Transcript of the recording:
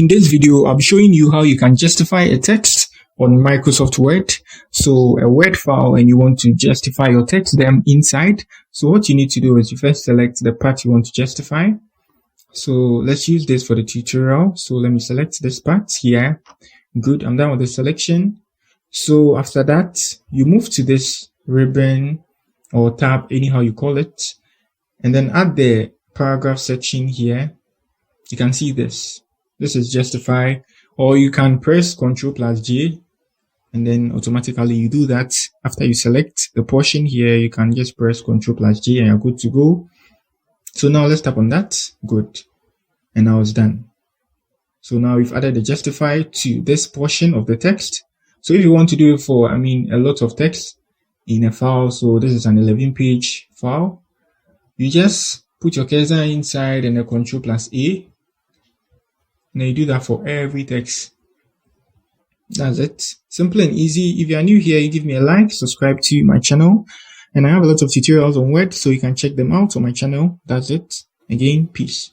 In this video, I'll be showing you how you can justify a text on Microsoft Word. So a Word file, and you want to justify your text them inside. So what you need to do is you first select the part you want to justify. So let's use this for the tutorial. So let me select this part here. Good, I'm done with the selection. So after that, you move to this ribbon or tab, anyhow you call it, and then add the paragraph section here. You can see this. This is justify, or you can press Ctrl+J, and then automatically you do that. After you select the portion here, you can just press Ctrl+J and you're good to go. So now let's tap on that. Good. And now it's done. So now we've added the justify to this portion of the text. So if you want to do it for, a lot of text in a file, so this is an 11-page file, you just put your cursor inside and a Ctrl+A. Now you do that for every text. That's it. Simple and easy. If you are new here, you give me a like, subscribe to my channel, and I have a lot of tutorials on Word, so you can check them out on my channel. That's it. Again, peace.